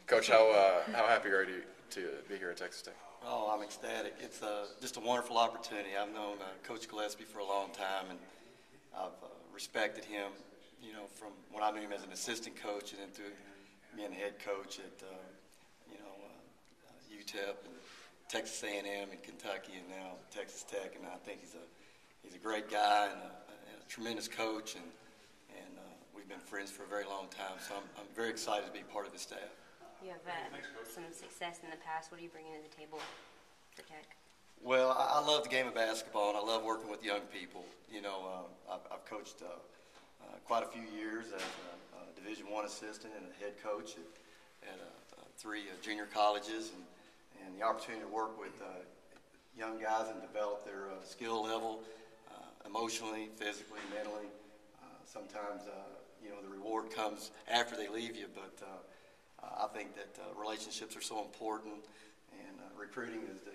Coach, how happy are you to be here at Texas Tech? Oh, I'm ecstatic. It's just a wonderful opportunity. I've known Coach Gillespie for a long time, and I've respected him, from when I knew him as an assistant coach and then through being the head coach at, UTEP and Texas A&M and Kentucky and now Texas Tech. And I think he's a great guy and a tremendous coach, and we've been friends for a very long time. So I'm very excited to be part of the staff. You have some success in the past. What are you bringing to the table for Tech? Well, I love the game of basketball, and I love working with young people. I've coached quite a few years as a Division I assistant and a head coach at 3 junior colleges, and the opportunity to work with young guys and develop their skill level emotionally, physically, mentally. Sometimes, the reward comes after they leave you, but I think that relationships are so important, and recruiting is the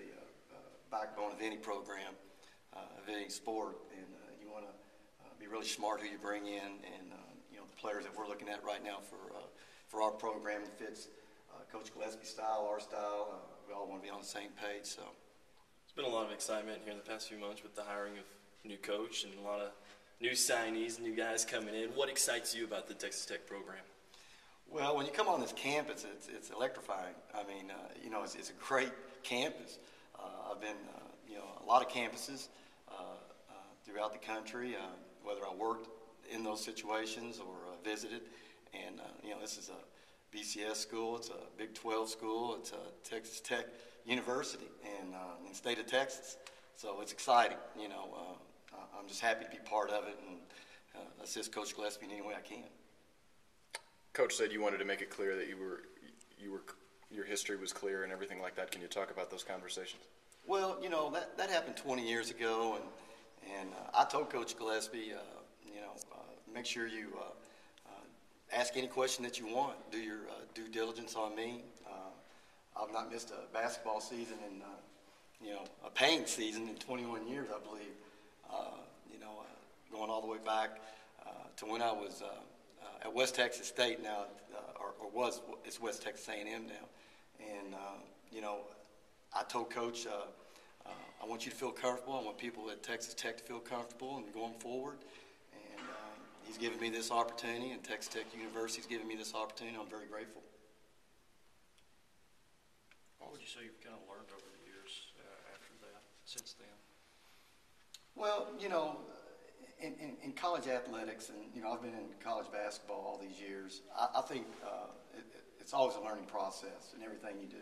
backbone of any program, of any sport, and you want to be really smart who you bring in, and the players that we're looking at right now for our program that fits Coach Gillespie's style, our style. We all want to be on the same page. So there's been a lot of excitement here in the past few months with the hiring of a new coach and a lot of new signees, new guys coming in. What excites you about the Texas Tech program? Well, when you come on this campus, it's electrifying. I mean, it's a great campus. I've been, a lot of campuses throughout the country, whether I worked in those situations or visited. And, this is a BCS school. It's a Big 12 school. It's a Texas Tech University in the state of Texas. So it's exciting. I'm just happy to be part of it and assist Coach Gillespie in any way I can. Coach said you wanted to make it clear that your history was clear and everything like that. Can you talk about those conversations? Well, that happened 20 years ago, and I told Coach Gillespie, make sure you ask any question that you want. Do your due diligence on me. I've not missed a basketball season in, a paying season in 21 years, I believe. Going all the way back to when I was at West Texas State now, it's West Texas A&M now. And, I told Coach, I want you to feel comfortable. I want people at Texas Tech to feel comfortable and going forward. And he's given me this opportunity, and Texas Tech University's given me this opportunity. I'm very grateful. What would you say you've kind of learned over the years after that, since then? Well, in college athletics, and I've been in college basketball all these years. I think it's always a learning process in everything you do.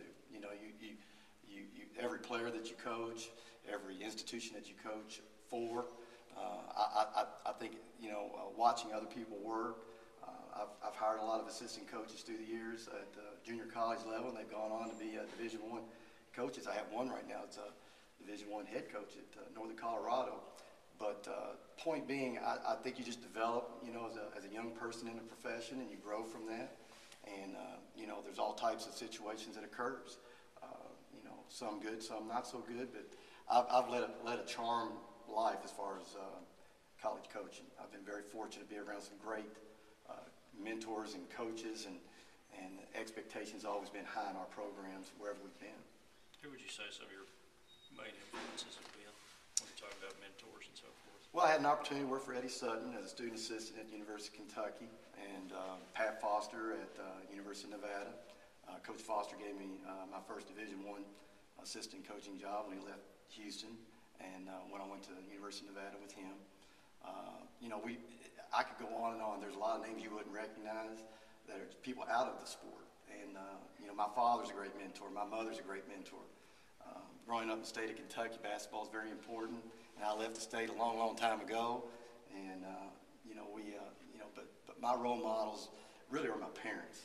Every player that you coach, every institution that you coach for. I think watching other people work. I've hired a lot of assistant coaches through the years at junior college level, and they've gone on to be Division I coaches. I have one right now. It's a Division I head coach at Northern Colorado. But point being, I think you just develop, as a young person in a profession, and you grow from that. And, there's all types of situations that occurs. Some good, some not so good. But I've led a charmed life as far as college coaching. I've been very fortunate to be around some great mentors and coaches, and expectations have always been high in our programs wherever we've been. Who would you say some of your main influences have been when you're talking about mentors and so forth? Well, I had an opportunity to work for Eddie Sutton as a student assistant at the University of Kentucky, and Pat Foster at University of Nevada. Coach Foster gave me my first Division I assistant coaching job when he left Houston, and when I went to the University of Nevada with him. I could go on and on. There's a lot of names you wouldn't recognize that are people out of the sport. And, my father's a great mentor. My mother's a great mentor. Growing up in the state of Kentucky, basketball is very important. And I left the state a long, long time ago. And, but my role models really are my parents.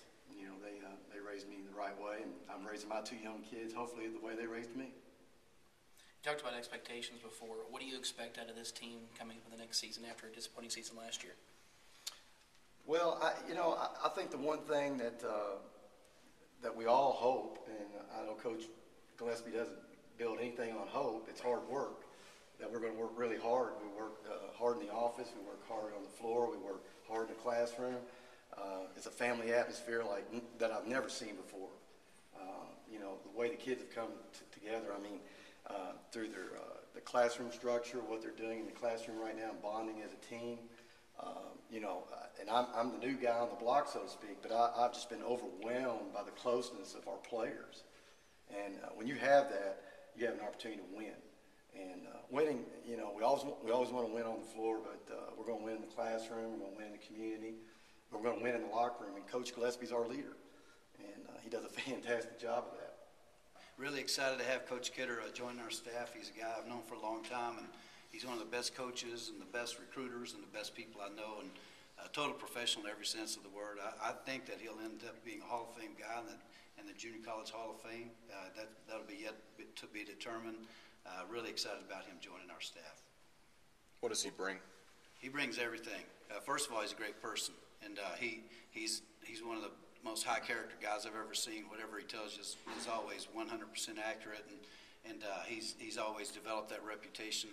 They raised me the right way, and I'm raising my 2 young kids, hopefully, the way they raised me. You talked about expectations before. What do you expect out of this team coming for the next season after a disappointing season last year? Well, I think the one thing that we all hope, and I know Coach Gillespie doesn't build anything on hope, it's hard work, that we're going to work really hard. We work hard in the office, we work hard on the floor, we work hard in the classroom. It's a family atmosphere like that I've never seen before. You know, the way the kids have come together, I mean, through their the classroom structure, what they're doing in the classroom right now, bonding as a team. You know, and I'm the new guy on the block, so to speak, but I've just been overwhelmed by the closeness of our players. And when you have that, you have an opportunity to win. And winning, you know, we always want to win on the floor, but we're going to win in the classroom, we're going to win in the community, we're going to win in the locker room. And Coach Gillespie's our leader, and he does a fantastic job of that. Really excited to have Coach Kidder join our staff. He's a guy I've known for a long time, and he's one of the best coaches and the best recruiters and the best people I know, and a total professional in every sense of the word. I think that he'll end up being a Hall of Fame guy in the Junior College Hall of Fame. That'll be yet to be determined. Really excited about him joining our staff. What does he bring? He brings everything. First of all, he's a great person, and he's one of the most high character guys I've ever seen. Whatever he tells you is always 100% accurate, and he's always developed that reputation.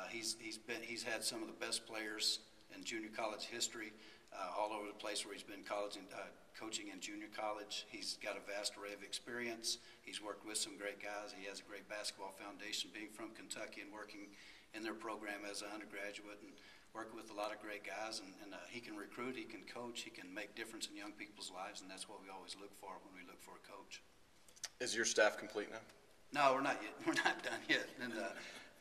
He's had some of the best players in junior college history all over the place where he's been coaching in junior college. He's got a vast array of experience. He's worked with some great guys. He has a great basketball foundation, being from Kentucky and working in their program as an undergraduate, and working with a lot of great guys. And he can recruit, he can coach, he can make difference in young people's lives, and that's what we always look for when we look for a coach. Is your staff complete now? No, we're not yet. We're not done yet. And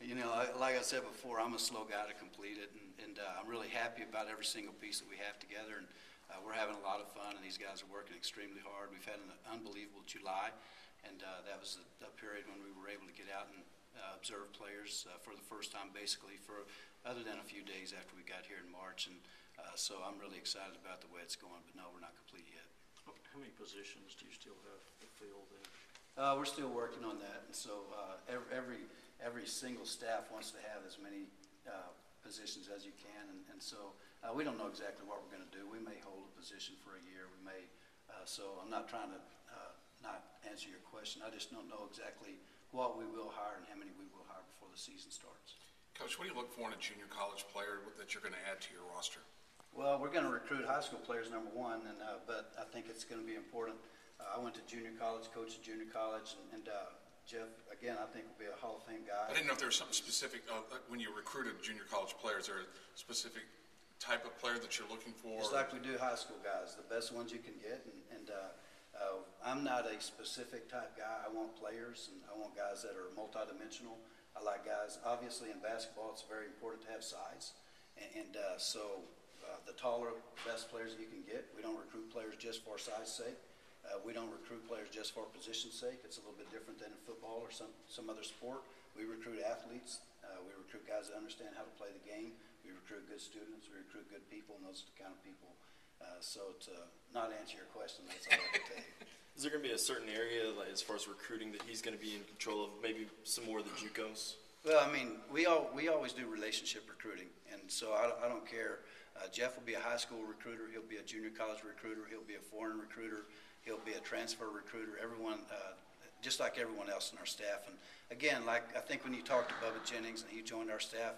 you know, like I said before, I'm a slow guy to complete it, and I'm really happy about every single piece that we have together, and we're having a lot of fun, and these guys are working extremely hard. We've had an unbelievable July, and that was a period when we were able to get out and observe players for the first time, basically, for other than a few days after we got here in March, and so I'm really excited about the way it's going, but no, we're not complete yet. How many positions do you still have to fill then? We're still working on that, and so every single staff wants to have as many positions as you can, and so we don't know exactly what we're going to do. We may hold a position for a year. We may, so I'm not trying to not answer your question. I just don't know exactly what we will hire and how many we will hire before the season starts. Coach, what do you look for in a junior college player that you're going to add to your roster? Well, we're going to recruit high school players, number one, and but I think it's going to be important. I went to junior college, coached at junior college, and Jeff, again, I think will be a Hall of Fame guy. I didn't know if there was something specific when you recruited junior college players. Is there a specific type of player that you're looking for? It's like we do high school guys, the best ones you can get, and I'm not a specific type guy. I want players, and I want guys that are multidimensional. I like guys, obviously in basketball, it's very important to have size, and so the taller, best players you can get. We don't recruit players just for size sake. We don't recruit players just for position's sake. It's a little bit different than in football or some other sport. We recruit athletes. We recruit guys that understand how to play the game. We recruit good students. We recruit good people, and those are the kind of people. So to not answer your question, that's all I can tell you. Is there going to be a certain area, like, as far as recruiting, that he's going to be in control of, maybe some more of the JUCOs? Well, I mean, we always do relationship recruiting, and so I don't care. Jeff will be a high school recruiter. He'll be a junior college recruiter. He'll be a foreign recruiter. He'll be a transfer recruiter. Everyone, just like everyone else in our staff. And again, like I think when you talked to Bubba Jennings and he joined our staff,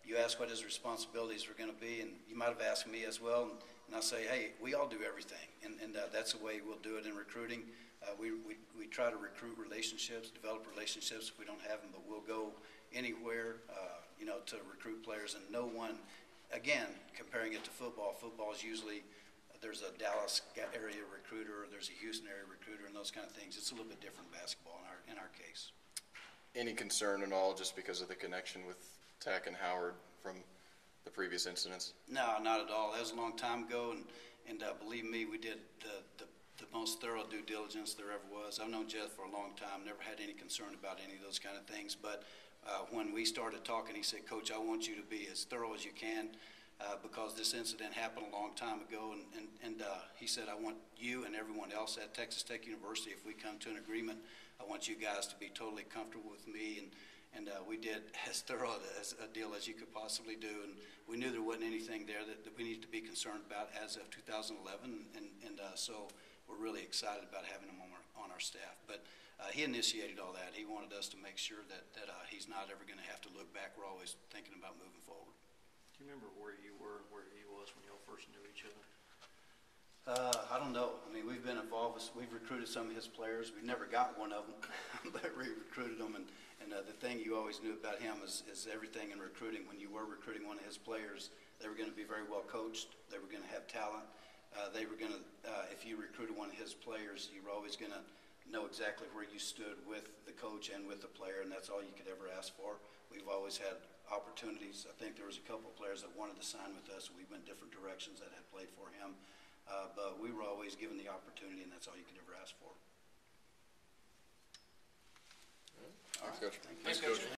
you asked what his responsibilities were going to be, and you might have asked me as well. And I say, hey, we all do everything, and that's the way we'll do it in recruiting. We try to recruit relationships, develop relationships if we don't have them, but we'll go anywhere, to recruit players. And no one, again, comparing it to football, football is usually there's a Dallas area recruiter, or there's a Houston area recruiter, and those kind of things. It's a little bit different basketball in our case. Any concern at all just because of the connection with Tech and Howard from the previous incidents? No, not at all. That was a long time ago, and believe me, we did the most thorough due diligence there ever was. I've known Jeff for a long time, never had any concern about any of those kind of things. But when we started talking, he said, Coach, I want you to be as thorough as you can because this incident happened a long time ago. And he said, I want you and everyone else at Texas Tech University, if we come to an agreement, I want you guys to be totally comfortable with me. And we did as thorough a deal as you could possibly do. And we knew there wasn't anything there that we needed to be concerned about as of 2011. And so we're really excited about having him on our staff. But he initiated all that. He wanted us to make sure that he's not ever going to have to look back. We're always thinking about moving forward. Do you remember where you were and where he was when y'all first knew each other? I don't know. I mean, we've been involved we've recruited some of his players. We've never got one of them, but we recruited them. And the thing you always knew about him is everything in recruiting. When you were recruiting one of his players, they were going to be very well coached. They were going to have talent. They were going to, if you recruited one of his players, you were always going to know exactly where you stood with the coach and with the player, and that's all you could ever ask for. We've always had opportunities. I think there was a couple of players that wanted to sign with us. We went different directions that had played for him. But we were always given the opportunity, and that's all you could ever ask for. Thanks, Coach. Thank you. Thanks, Coach.